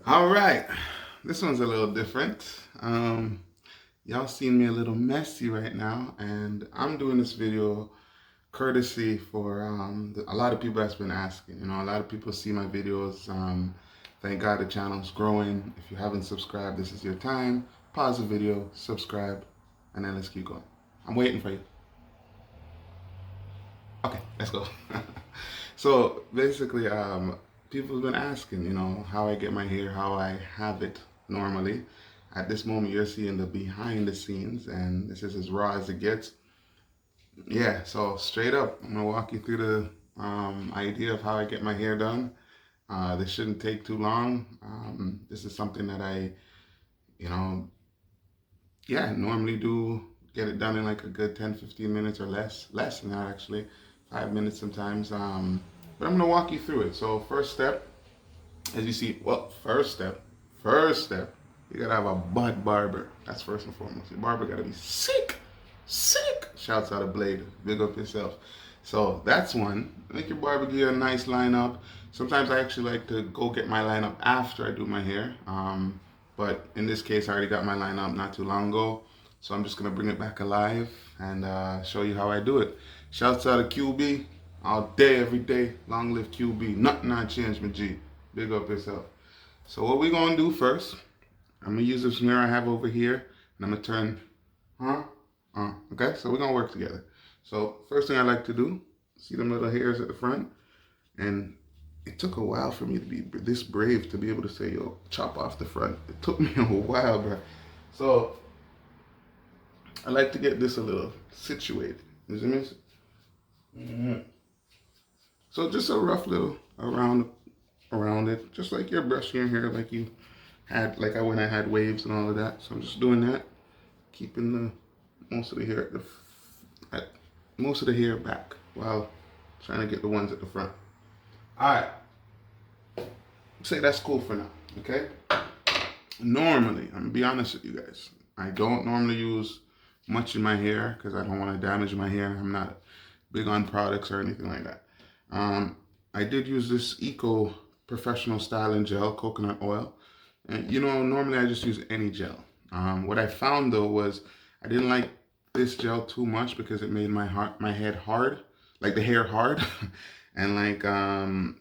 All right, this one's a little different. Y'all seen me a little messy right now, and I'm doing this video courtesy for a lot of people that's been asking. You know, a lot of people see my videos. Thank God the channel's growing. If you haven't subscribed, this is your time. Pause the video, subscribe, and then let's keep going. I'm waiting for you. Okay, let's go. So basically, people have been asking, you know, how I get my hair, how I have it normally. At this moment, you're seeing the behind the scenes, and this is as raw as it gets. Yeah, so straight up, I'm gonna walk you through the idea of how I get my hair done. This shouldn't take too long. This is something that I, you know, yeah, normally do get it done in like a good 10-15 minutes or less than that actually, 5 minutes sometimes. But I'm gonna walk you through it. So first step, as you see, well, first step, you gotta have a butt barber. That's first and foremost. Your barber gotta be sick, sick. Shouts out a Blade, big up yourself. So that's one. Make your barber give you a nice lineup. Sometimes I actually like to go get my lineup after I do my hair. But in this case, I already got my lineup not too long ago. So I'm just gonna bring it back alive and show you how I do it. Shouts out to QB, all day, every day. Long live QB. Nothing not change, my G. Big up yourself. So what we gonna do first, I'm gonna use this mirror I have over here, and I'm gonna turn, okay? So we're gonna work together. So first thing I like to do, see them little hairs at the front? And it took a while for me to be this brave to be able to say, yo, chop off the front. It took me a while, bro. So I like to get this a little situated. You see me? Mm-hmm. So just a rough little around it, just like you're brushing your hair, like you had, like when I had waves and all of that. So I'm just doing that, keeping the most of the hair most of the hair back while trying to get the ones at the front. All right, say that's cool for now. Okay. Normally, I'm gonna be honest with you guys. I don't normally use much in my hair because I don't want to damage my hair. I'm not big on products or anything like that. I did use this Eco Professional Styling Gel, coconut oil. And you know, normally I just use any gel. What I found though was I didn't like this gel too much because it made my head hard, like the hair hard. And like,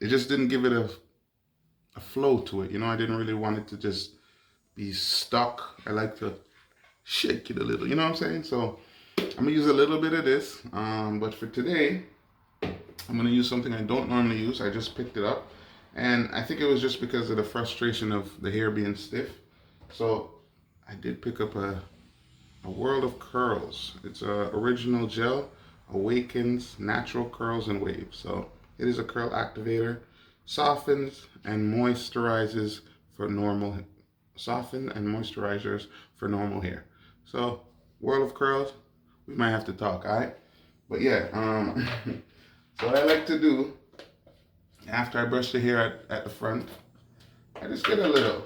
it just didn't give it a flow to it. You know, I didn't really want it to just be stuck. I like to shake it a little, you know what I'm saying? So I'm gonna use a little bit of this, but for today, I'm gonna use something I don't normally use. I just picked it up, and I think it was just because of the frustration of the hair being stiff. So I did pick up a World of Curls. It's a original gel, awakens natural curls and waves. So it is a curl activator, softens and moisturizes for normal, moisturizers for normal hair. So World of Curls, we might have to talk, all right? But yeah, so what I like to do after I brush the hair at the front, I just get a little.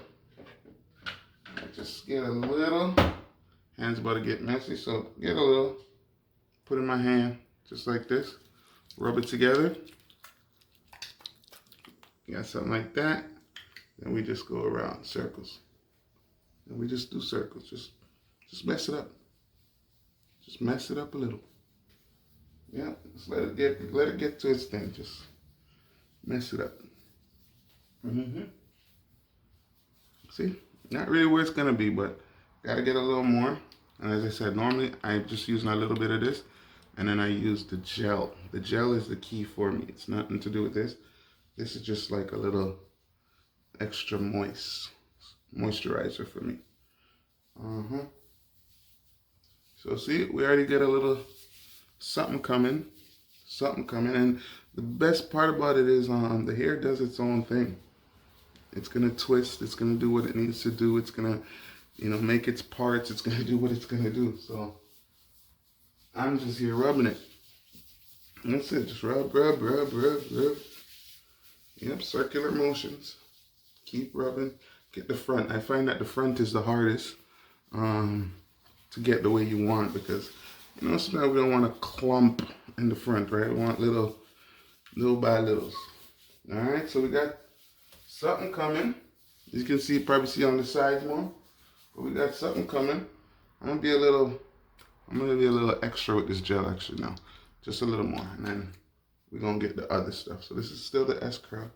Hands about to get messy, so get a little. Put in my hand, just like this. Rub it together. Got something like that. Then we just go around circles. And we just do circles. Just mess it up. Just mess it up a little. Yeah, just let it get to its thing. Just mess it up. See, not really where it's gonna be, but gotta get a little more. And as I said, normally I just use a little bit of this, and then I use the gel. The gel is the key for me. It's nothing to do with this. This is just like a little extra moisturizer for me. So see, we already get a little something coming, and the best part about it is the hair does its own thing. It's gonna twist, it's gonna do what it needs to do, it's gonna, you know, make its parts, it's gonna do what it's gonna do. So I'm just here rubbing it. That's it, just rub. Yep, circular motions. Keep rubbing, get the front. I find that the front is the hardest to get the way you want, because, you know, sometimes we don't want a clump in the front, right? We want little by littles. All right, so we got something coming. You can see, probably see on the sides more. But we got something coming. I'm gonna be a little extra with this gel actually now. Just a little more. And then we're gonna get the other stuff. So this is still the S curl.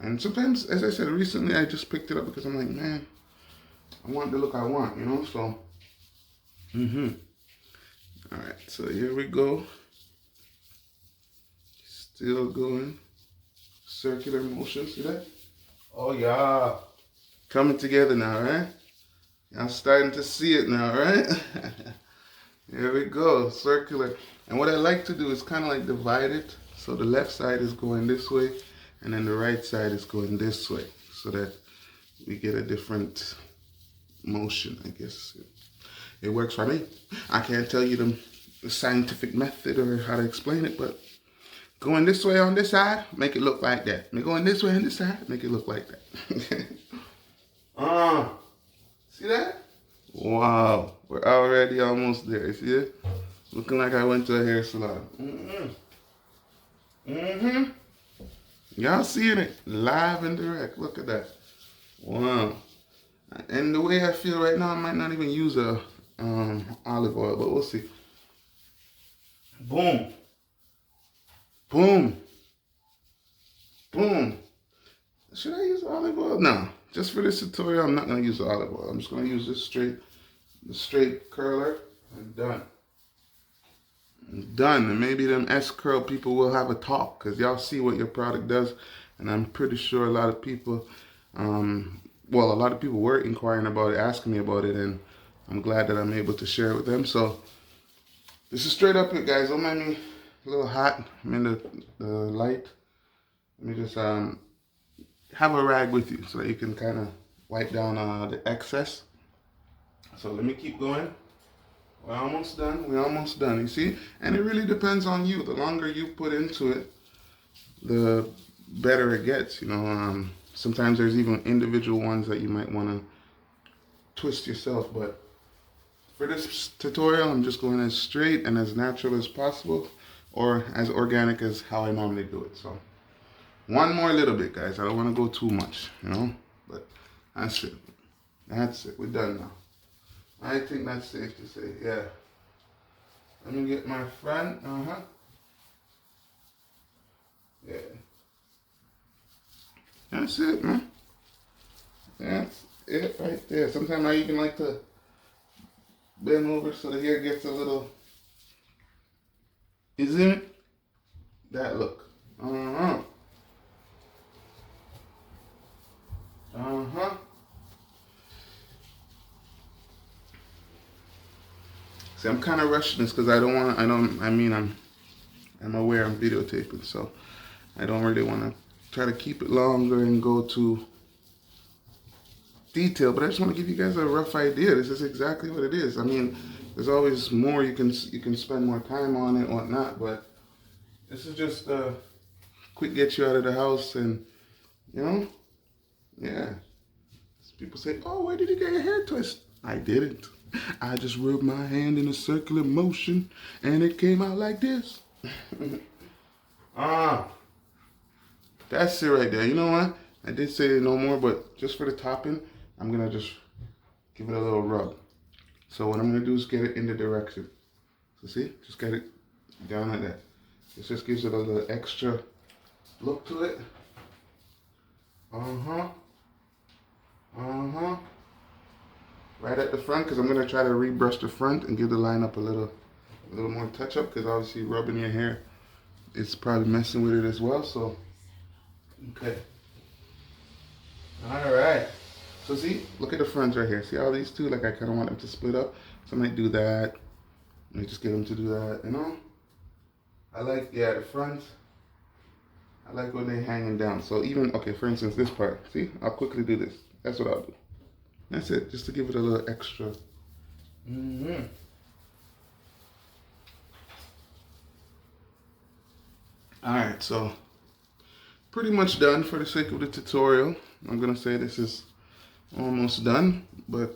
And sometimes, as I said, recently I just picked it up because I'm like, man, I want the look I want, you know? So, All right, so here we go. Still going. Circular motion, see that? Oh, yeah. Coming together now, right? I'm starting to see it now, right? Here we go, circular. And what I like to do is kind of like divide it. So the left side is going this way, and then the right side is going this way, so that we get a different motion, I guess. It works for me. I can't tell you the scientific method or how to explain it, but going this way on this side, make it look like that. And going this way on this side, make it look like that. See that? Wow, we're already almost there. See it? Looking like I went to a hair salon. Y'all seeing it live and direct. Look at that. Wow. And the way I feel right now, I might not even use a olive oil, but we'll see. Boom. Boom. Boom. Should I use olive oil? No. Just for this tutorial, I'm not going to use the olive oil. I'm just going to use this straight curler, and done. Done. And maybe them S curl people will have a talk, because y'all see what your product does, and I'm pretty sure a lot of people, well, a lot of people were inquiring about it, asking me about it, and I'm glad that I'm able to share it with them. So this is straight up it, guys. Don't mind me a little hot. I'm in the light. Let me just have a rag with you so that you can kind of wipe down the excess. So let me keep going. We're almost done. We're almost done. You see? And it really depends on you. The longer you put into it, the better it gets. You know, sometimes there's even individual ones that you might want to twist yourself. But for this tutorial, I'm just going as straight and as natural as possible, or as organic as how I normally do it. So one more little bit, guys. I don't want to go too much, you know, but that's it. That's it. We're done now. I think that's safe to say, yeah. Let me get my front, yeah. That's it, man. That's it right there. Sometimes I even like to bend over so the hair gets a little, isn't it? That look. See, I'm kind of rushing this because I'm aware I'm videotaping, so I don't really want to try to keep it longer and go to detail, but I just want to give you guys a rough idea. This is exactly what it is. I mean, there's always more you can spend more time on it, whatnot, but this is just a quick get you out of the house, and you know, yeah. People say, "Oh, where did you get your hair twist?" I didn't. I just rubbed my hand in a circular motion, and it came out like this. That's it right there. You know what? I did say no more, but just for the topping, I'm gonna just give it a little rub. So what I'm gonna do is get it in the direction. So see, just get it down like that. This just gives it a little extra look to it. Right at the front, because I'm gonna try to rebrush the front and give the line up a little more touch up, because obviously rubbing your hair is probably messing with it as well. So okay. All right. So see, look at the fronts right here. See all these two? Like I kind of want them to split up. So I might do that. Let me just get them to do that. You know, I like, yeah, the fronts. I like when they're hanging down. So even, okay, for instance, this part. See, I'll quickly do this. That's what I'll do. That's it, just to give it a little extra. Alright, so pretty much done for the sake of the tutorial. I'm gonna say this is almost done, but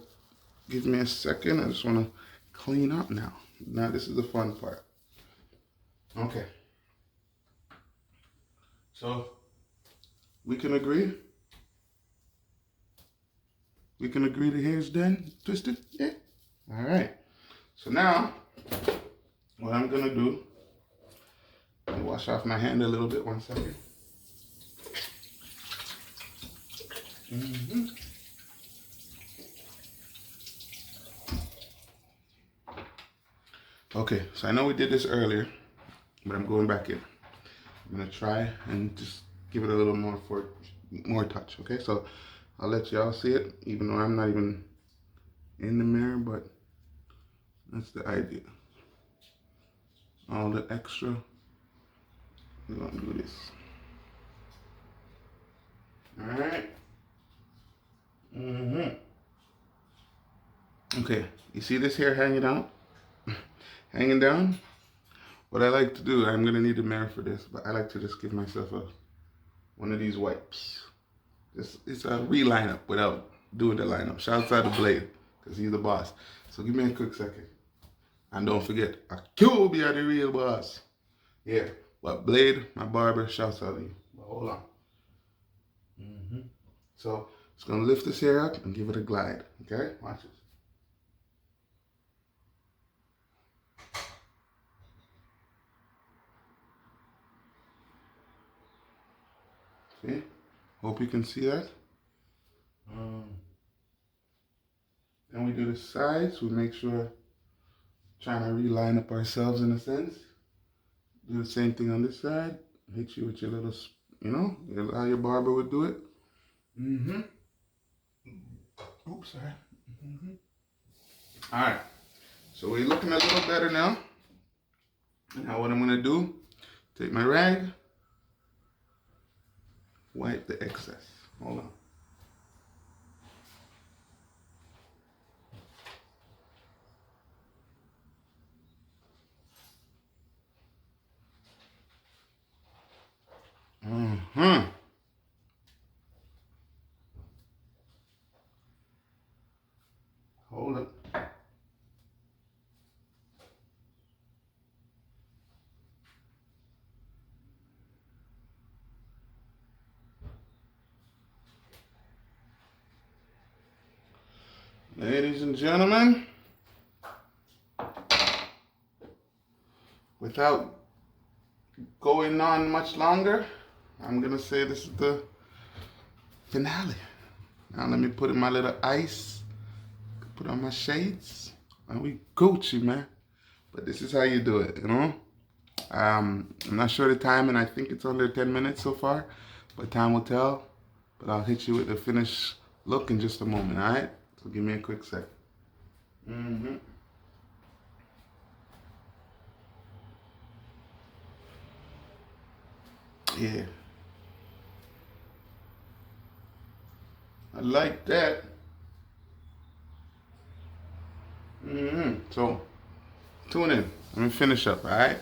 give me a second. I just wanna clean up now. Now this is the fun part. Okay. So we can agree We can agree the hair's done, twisted? Yeah. All right. So now, what I'm gonna do, I'll wash off my hand a little bit, 1 second. Okay, so I know we did this earlier, but I'm going back in. I'm gonna try and just give it a little more touch, okay? So I'll let y'all see it, even though I'm not even in the mirror, but that's the idea. All the extra, we're gonna do this. All right. Okay, you see this hair hanging out? Hanging down? What I like to do, I'm gonna need a mirror for this, but I like to just give myself one of these wipes. It's a reline up without doing the lineup. Shouts out to Blade, because he's the boss. So give me a quick second. And don't forget, Q be the real boss. Yeah, but Blade, my barber, shouts out to you. But hold on. So it's gonna lift this hair up and give it a glide. Okay, watch this. See? Hope you can see that. Then we do the sides. We make sure, trying to reline up ourselves in a sense. Do the same thing on this side. Hit you with your little, you know, how your barber would do it. Oops, sorry. All right. So we're looking a little better now. Now what I'm gonna do, take my rag, wipe the excess. Hold on. Hold up. Ladies and gentlemen, without going on much longer, I'm gonna say this is the finale. Now let me put in my little ice, put on my shades, and we Gucci, man. But this is how you do it, you know? I'm not sure the time, and I think it's under 10 minutes so far, but time will tell. But I'll hit you with the finished look in just a moment, all right? So give me a quick second. Yeah. I like that. So, tune in. Let me finish up, all right?